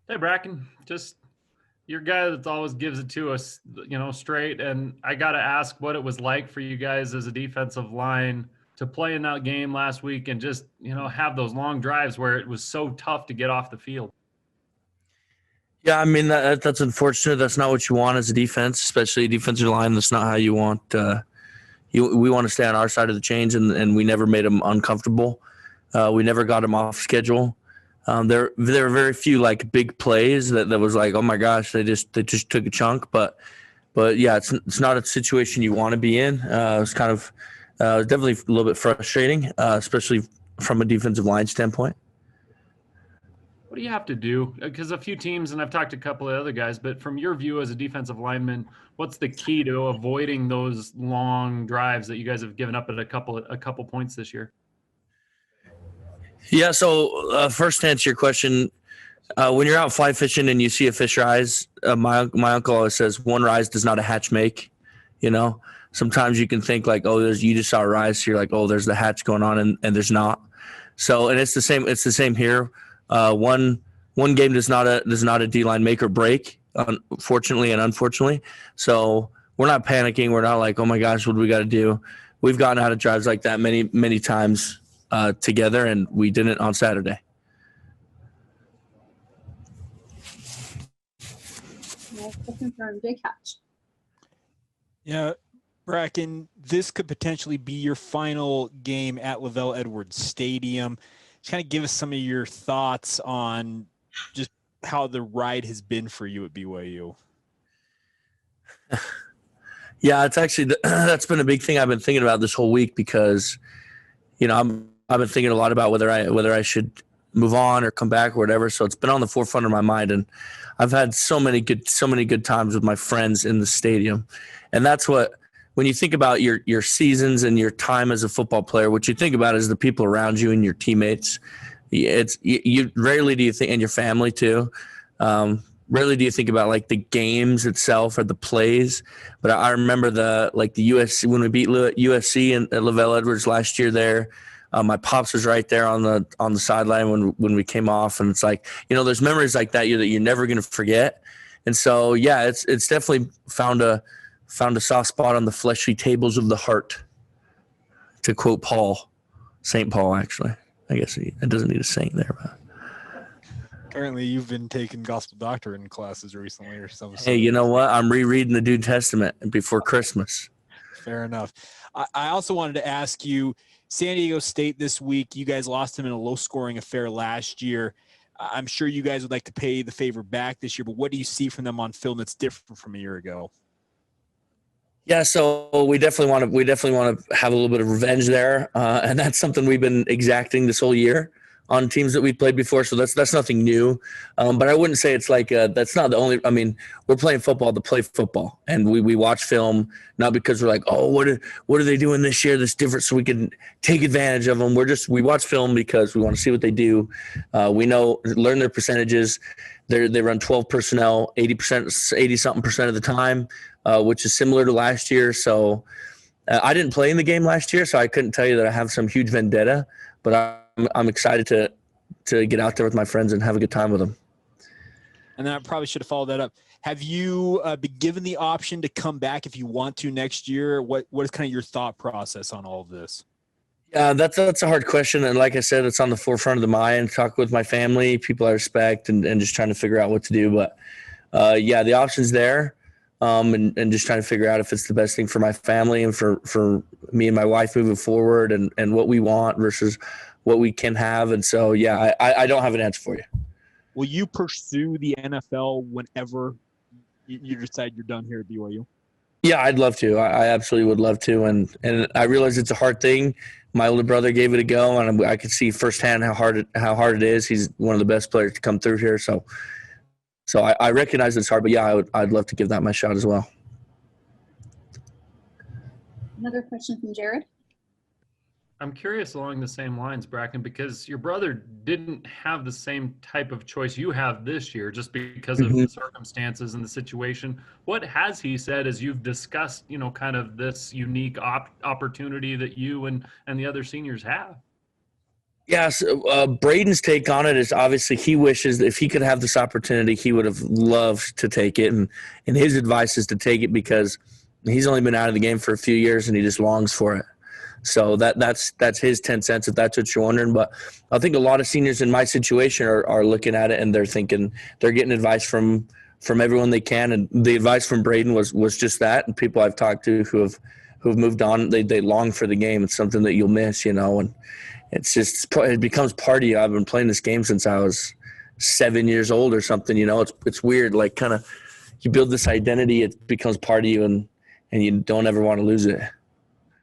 Hey, Bracken, just your guy that always gives it to us, straight. And I got to ask what it was like for you guys as a defensive line to play in that game last week and just, have those long drives where it was so tough to get off the field. Yeah, I mean that's unfortunate. That's not what you want as a defense, especially a defensive line. That's not how you want. We want to stay on our side of the chains, and we never made them uncomfortable. We never got them off schedule. There were very few like big plays that was like, oh my gosh, they just took a chunk. But yeah, it's not a situation you want to be in. It's kind of definitely a little bit frustrating, especially from a defensive line standpoint. What do you have to do? Because a few teams, and I've talked to a couple of other guys, but from your view as a defensive lineman, what's the key to avoiding those long drives that you guys have given up at a couple points this year? Yeah. So first, to answer your question, when you're out fly fishing and you see a fish rise, my uncle always says, "One rise does not a hatch make." You know, sometimes you can think like, "Oh, you just saw a rise," so you're like, "Oh, there's the hatch going on," and there's not. So, and it's the same. It's the same here. One game does not a D line make or break, fortunately and unfortunately. So we're not panicking. We're not like, "Oh my gosh, what do we got to do?" We've gotten out of drives like that many times together, and we didn't on Saturday. Question from Jake Hatch. Yeah, Bracken, this could potentially be your final game at LaVell Edwards Stadium. Just kind of give us some of your thoughts on just how the ride has been for you at BYU. Yeah, it's actually that's been a big thing I've been thinking about this whole week because, I've been thinking a lot about whether I should move on or come back or whatever. So it's been on the forefront of my mind, and I've had so many good times with my friends in the stadium, and that's what. When you think about your seasons and your time as a football player, what you think about is the people around you and your teammates. You rarely do you think, and your family too. Rarely do you think about like the games itself or the plays. But I remember the USC when we beat USC and at LaVell Edwards last year. There, my pops was right there on the sideline when we came off, and it's like there's memories like that you're never going to forget. And so yeah, it's definitely found a soft spot on the fleshy tables of the heart, to quote St. Paul, actually. I guess it doesn't need a saint there. But. Apparently, you've been taking gospel doctrine classes recently or something. Hey, you know what? I'm rereading the New Testament before Christmas. Fair enough. I also wanted to ask you, San Diego State this week, you guys lost them in a low-scoring affair last year. I'm sure you guys would like to pay the favor back this year, but what do you see from them on film that's different from a year ago? Yeah, so we definitely want to have a little bit of revenge there, and that's something we've been exacting this whole year on teams that we've played before. So that's nothing new, but I wouldn't say it's like that's not the only. I mean, we're playing football to play football, and we watch film not because we're like, oh, what are they doing this year that's different, so we can take advantage of them. We watch film because we want to see what they do. We learn their percentages. They run 12 personnel 80-something% of the time. Which is similar to last year. So I didn't play in the game last year, so I couldn't tell you that I have some huge vendetta, but I'm excited to get out there with my friends and have a good time with them. And then I probably should have followed that up. Have you been given the option to come back if you want to next year? What is kind of your thought process on all of this? Yeah, that's a hard question. And like I said, it's on the forefront of the mind. Talk with my family, people I respect, and just trying to figure out what to do. But yeah, the option's there. And just trying to figure out if it's the best thing for my family and for me and my wife moving forward and what we want versus what we can have. And so, yeah, I don't have an answer for you. Will you pursue the NFL whenever you decide you're done here at BYU? Yeah, I'd love to. I absolutely would love to. And I realize it's a hard thing. My older brother gave it a go, and I could see firsthand how hard it is. He's one of the best players to come through here. So I recognize it's hard, but yeah, I'd love to give that my shot as well. Another question from Jared. I'm curious along the same lines, Bracken, because your brother didn't have the same type of choice you have this year just because of the circumstances and the situation. What has he said as you've discussed, kind of this unique opportunity that you and the other seniors have? Yeah, so, Braden's take on it is obviously he wishes if he could have this opportunity, he would have loved to take it. And his advice is to take it because he's only been out of the game for a few years and he just longs for it. So that's his 10 cents if that's what you're wondering. But I think a lot of seniors in my situation are looking at it and they're thinking they're getting advice from everyone they can. And the advice from Braden was just that. And people I've talked to who've moved on, they long for the game. It's something that you'll miss, and it's just it becomes part of you. I've been playing this game since I was 7 years old or something. It's weird. Like kind of you build this identity, it becomes part of you, and you don't ever want to lose it.